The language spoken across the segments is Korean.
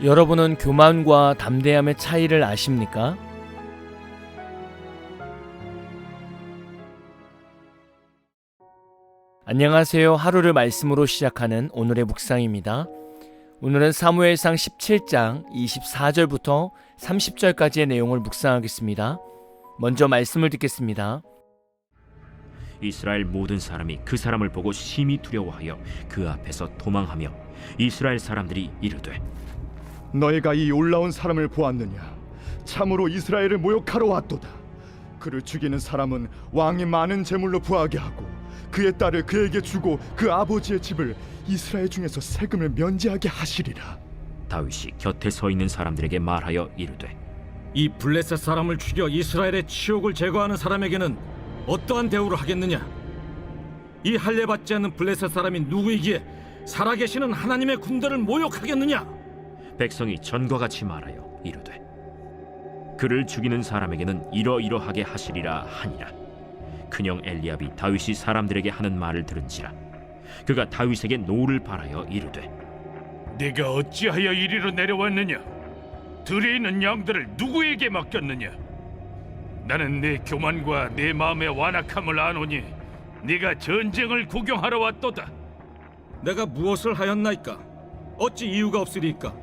여러분은 교만과 담대함의 차이를 아십니까? 안녕하세요. 하루를 말씀으로 시작하는 오늘의 묵상입니다. 오늘은 사무엘상 17장 24절부터 30절까지의 내용을 묵상하겠습니다. 먼저 말씀을 듣겠습니다. 이스라엘 모든 사람이 그 사람을 보고 심히 두려워하여 그 앞에서 도망하며 이스라엘 사람들이 이르되 너희가 이 올라온 사람을 보았느냐? 참으로 이스라엘을 모욕하러 왔도다. 그를 죽이는 사람은 왕이 많은 재물로 부하게 하고 그의 딸을 그에게 주고 그 아버지의 집을 이스라엘 중에서 세금을 면제하게 하시리라. 다윗이 곁에 서 있는 사람들에게 말하여 이르되 이 블레셋 사람을 죽여 이스라엘의 치욕을 제거하는 사람에게는 어떠한 대우를 하겠느냐? 이 할례받지 않는 블레셋 사람이 누구이기에 살아계시는 하나님의 군대를 모욕하겠느냐? 백성이 전과 같이 말하여 이르되 그를 죽이는 사람에게는 이러이러하게 하시리라 하니라. 큰형 엘리압이 다윗이 사람들에게 하는 말을 들은지라 그가 다윗에게 노를 바라여 이르되 네가 어찌하여 이리로 내려왔느냐? 들에 있는 양들을 누구에게 맡겼느냐? 나는 내 교만과 내 마음의 완악함을 아노니 네가 전쟁을 구경하러 왔도다. 내가 무엇을 하였나이까? 어찌 이유가 없으리까?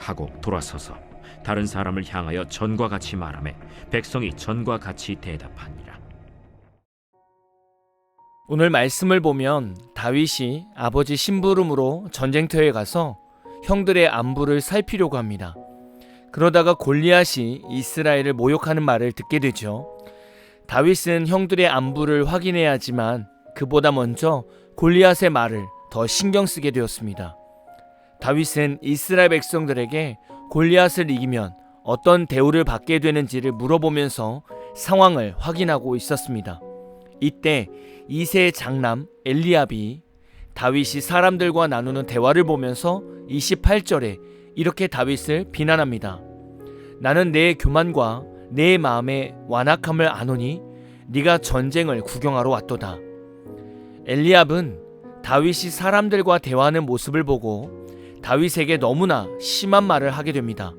하고 돌아서서 다른 사람을 향하여 전과 같이 말하매 백성이 전과 같이 대답하니라. 오늘 말씀을 보면 다윗이 아버지 심부름으로 전쟁터에 가서 형들의 안부를 살피려고 합니다. 그러다가 골리앗이 이스라엘을 모욕하는 말을 듣게 되죠. 다윗은 형들의 안부를 확인해야 하지만 그보다 먼저 골리앗의 말을 더 신경 쓰게 되었습니다. 다윗은 이스라엘 백성들에게 골리앗을 이기면 어떤 대우를 받게 되는지를 물어보면서 상황을 확인하고 있었습니다. 이때 2세의 장남 엘리압이 다윗이 사람들과 나누는 대화를 보면서 28절에 이렇게 다윗을 비난합니다. 나는 내 교만과 내 마음의 완악함을 아노니 네가 전쟁을 구경하러 왔도다. 엘리압은 다윗이 사람들과 대화하는 모습을 보고 다윗에게 너무나 심한 말을 하게 됩니다.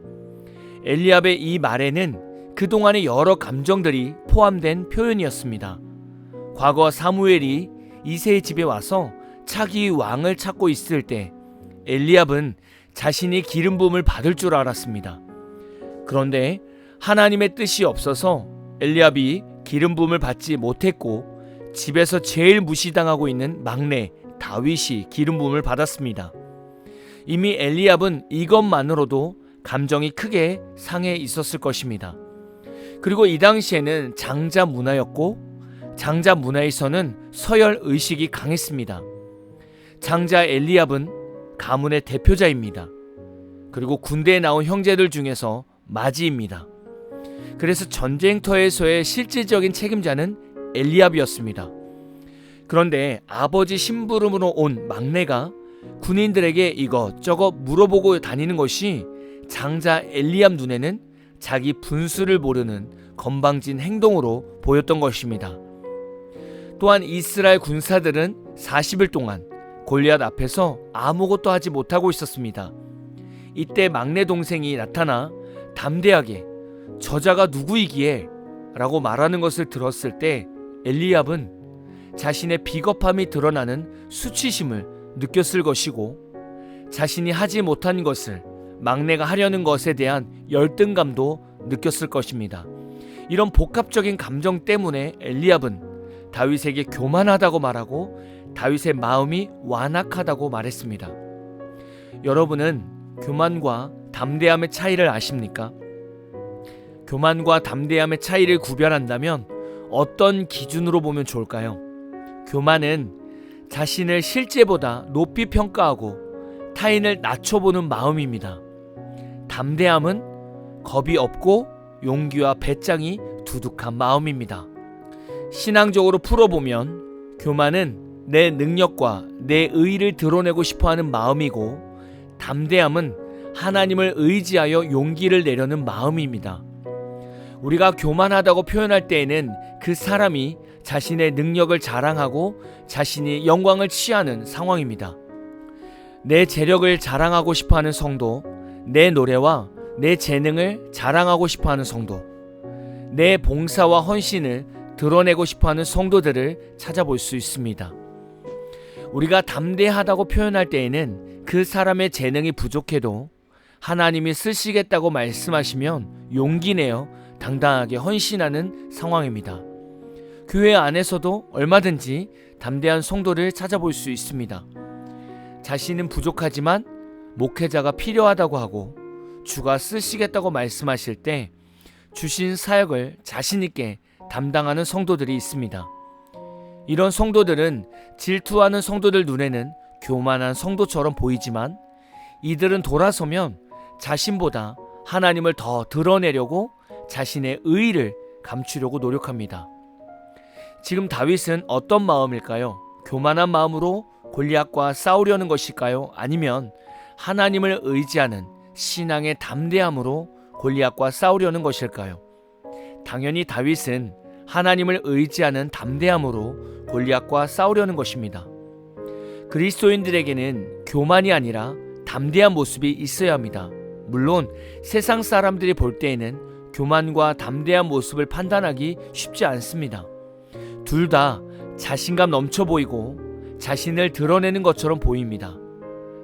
엘리압의 이 말에는 그동안의 여러 감정들이 포함된 표현이었습니다. 과거 사무엘이 이새의 집에 와서 차기 왕을 찾고 있을 때 엘리압은 자신이 기름 부음을 받을 줄 알았습니다. 그런데 하나님의 뜻이 없어서 엘리압이 기름 부음을 받지 못했고 집에서 제일 무시당하고 있는 막내 다윗이 기름 부음을 받았습니다. 이미 엘리압은 이것만으로도 감정이 크게 상해 있었을 것입니다. 그리고 이 당시에는 장자 문화였고 장자 문화에서는 서열 의식이 강했습니다. 장자 엘리압은 가문의 대표자입니다. 그리고 군대에 나온 형제들 중에서 맞이입니다. 그래서 전쟁터에서의 실질적인 책임자는 엘리압이었습니다. 그런데 아버지 심부름으로 온 막내가 군인들에게 이것저것 물어보고 다니는 것이 장자 엘리압 눈에는 자기 분수를 모르는 건방진 행동으로 보였던 것입니다. 또한 이스라엘 군사들은 40일 동안 골리앗 앞에서 아무것도 하지 못하고 있었습니다. 이때 막내 동생이 나타나 담대하게 저자가 누구이기에 라고 말하는 것을 들었을 때 엘리압은 자신의 비겁함이 드러나는 수치심을 느꼈을 것이고 자신이 하지 못한 것을 막내가 하려는 것에 대한 열등감도 느꼈을 것입니다. 이런 복합적인 감정 때문에 엘리압은 다윗에게 교만하다고 말하고 다윗의 마음이 완악하다고 말했습니다. 여러분은 교만과 담대함의 차이를 아십니까? 교만과 담대함의 차이를 구별한다면 어떤 기준으로 보면 좋을까요? 교만은 자신을 실제보다 높이 평가하고 타인을 낮춰보는 마음입니다. 담대함은 겁이 없고 용기와 배짱이 두둑한 마음입니다. 신앙적으로 풀어보면 교만은 내 능력과 내 의의를 드러내고 싶어하는 마음이고 담대함은 하나님을 의지하여 용기를 내려는 마음입니다. 우리가 교만하다고 표현할 때에는 그 사람이 자신의 능력을 자랑하고 자신이 영광을 취하는 상황입니다. 내 재력을 자랑하고 싶어하는 성도, 내 노래와 내 재능을 자랑하고 싶어하는 성도, 내 봉사와 헌신을 드러내고 싶어하는 성도들을 찾아볼 수 있습니다. 우리가 담대하다고 표현할 때에는 그 사람의 재능이 부족해도 하나님이 쓰시겠다고 말씀하시면 용기 내어 당당하게 헌신하는 상황입니다. 교회 안에서도 얼마든지 담대한 성도를 찾아볼 수 있습니다. 자신은 부족하지만 목회자가 필요하다고 하고 주가 쓰시겠다고 말씀하실 때 주신 사역을 자신 있게 담당하는 성도들이 있습니다. 이런 성도들은 질투하는 성도들 눈에는 교만한 성도처럼 보이지만 이들은 돌아서면 자신보다 하나님을 더 드러내려고 자신의 의의를 감추려고 노력합니다. 지금 다윗은 어떤 마음일까요? 교만한 마음으로 골리앗과 싸우려는 것일까요? 아니면 하나님을 의지하는 신앙의 담대함으로 골리앗과 싸우려는 것일까요? 당연히 다윗은 하나님을 의지하는 담대함으로 골리앗과 싸우려는 것입니다. 그리스도인들에게는 교만이 아니라 담대한 모습이 있어야 합니다. 물론 세상 사람들이 볼 때에는 교만과 담대한 모습을 판단하기 쉽지 않습니다. 둘 다 자신감 넘쳐 보이고 자신을 드러내는 것처럼 보입니다.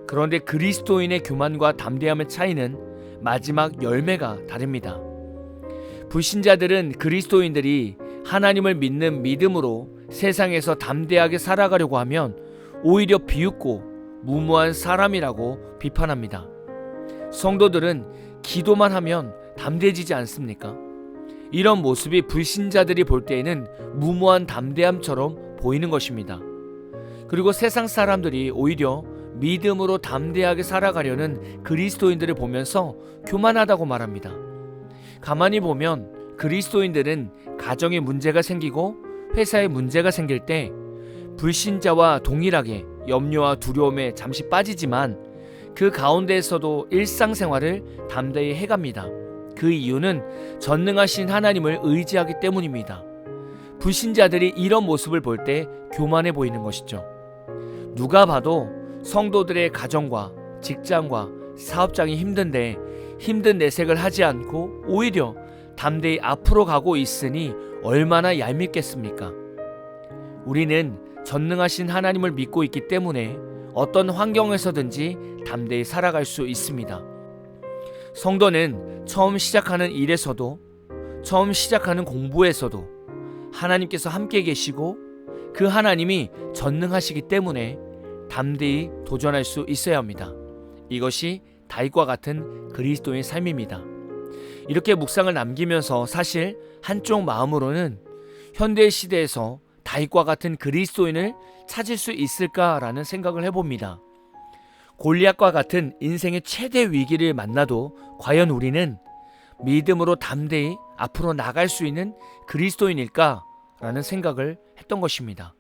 그런데 그리스도인의 교만과 담대함의 차이는 마지막 열매가 다릅니다. 불신자들은 그리스도인들이 하나님을 믿는 믿음으로 세상에서 담대하게 살아가려고 하면 오히려 비웃고 무모한 사람이라고 비판합니다. 성도들은 기도만 하면 담대해지지 않습니까? 이런 모습이 불신자들이 볼 때에는 무모한 담대함처럼 보이는 것입니다. 그리고 세상 사람들이 오히려 믿음으로 담대하게 살아가려는 그리스도인들을 보면서 교만하다고 말합니다. 가만히 보면 그리스도인들은 가정에 문제가 생기고 회사에 문제가 생길 때 불신자와 동일하게 염려와 두려움에 잠시 빠지지만 그 가운데에서도 일상생활을 담대히 해갑니다. 그 이유는 전능하신 하나님을 의지하기 때문입니다. 불신자들이 이런 모습을 볼 때 교만해 보이는 것이죠. 누가 봐도 성도들의 가정과 직장과 사업장이 힘든데 힘든 내색을 하지 않고 오히려 담대히 앞으로 가고 있으니 얼마나 얄밉겠습니까? 우리는 전능하신 하나님을 믿고 있기 때문에 어떤 환경에서든지 담대히 살아갈 수 있습니다. 성도는 처음 시작하는 일에서도 처음 시작하는 공부에서도 하나님께서 함께 계시고 그 하나님이 전능하시기 때문에 담대히 도전할 수 있어야 합니다. 이것이 다윗과 같은 그리스도의 삶입니다. 이렇게 묵상을 남기면서 사실 한쪽 마음으로는 현대 시대에서 다윗과 같은 그리스도인을 찾을 수 있을까라는 생각을 해봅니다. 골리앗과 같은 인생의 최대 위기를 만나도 과연 우리는 믿음으로 담대히 앞으로 나갈 수 있는 그리스도인일까라는 생각을 했던 것입니다.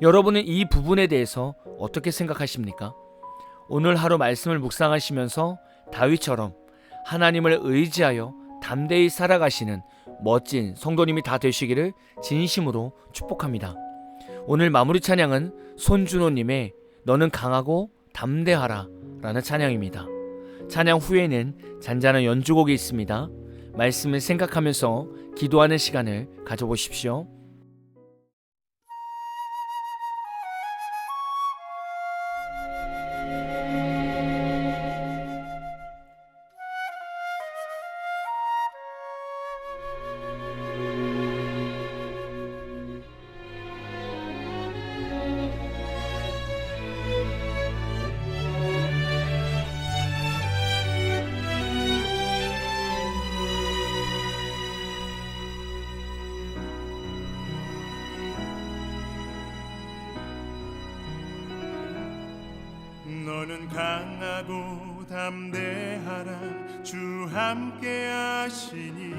여러분은 이 부분에 대해서 어떻게 생각하십니까? 오늘 하루 말씀을 묵상하시면서 다윗처럼 하나님을 의지하여 담대히 살아가시는 멋진 성도님이 다 되시기를 진심으로 축복합니다. 오늘 마무리 찬양은 손준호님의 너는 강하고 담대하라 라는 찬양입니다. 찬양 후에는 잔잔한 연주곡이 있습니다. 말씀을 생각하면서 기도하는 시간을 가져보십시오. 너는 강하고 담대하라 주 함께 하시니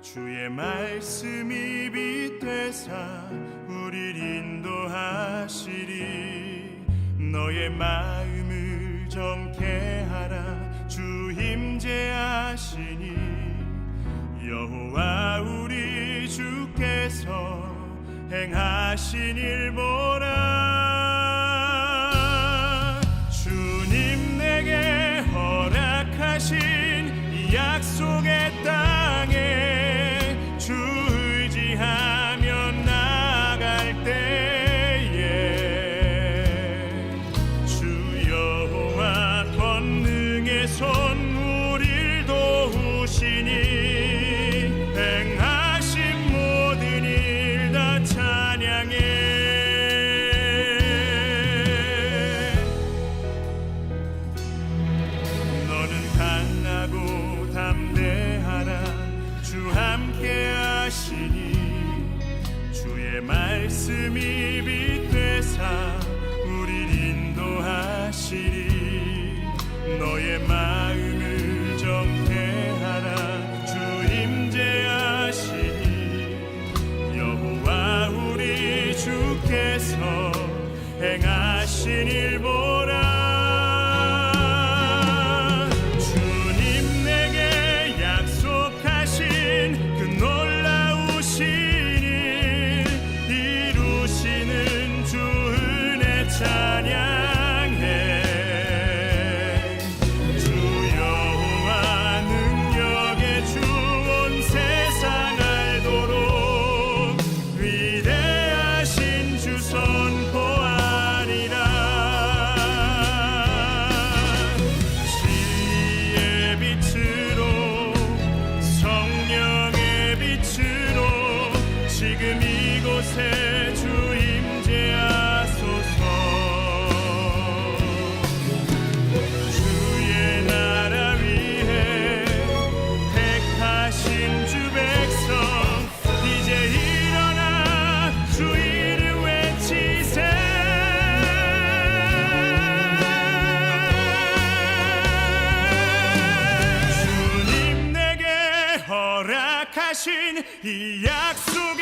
주의 말씀이 빛되사 우릴 인도하시리 너의 마음을 정케 하라 주 임재하시니 여호와 우리 주께서 행하신 일 보라 주님 내게 허락 약속하신 이 약속의 땅에 주 의지하며 나갈 때에 주 여호와 권능의 손 우릴 도우시니 행하신 모든 일 다 찬양해. 너는 강하고 담대하라. 주 함께 하시니 주의 말씀이 빛되사 우릴 인도하시리. 너의 마음을 정케 하라. 주 임재하시니 여호와 우리 주께서 행하신 일 보라. 주님 내게 약속하신 그 놀라우신 일 이루시는 주 은혜 찬양해. 주 여호와 능력의 주 온 세상 알도록 위대하신 주 선포하리라. 진리의 빛으로 성령의 빛으로 지금 이곳에 주 임재하소서. 주의 나라 위해 택하신 주 백성 이제 일어나 주 이름 외치세. 주님 내게 허락하신 이 약속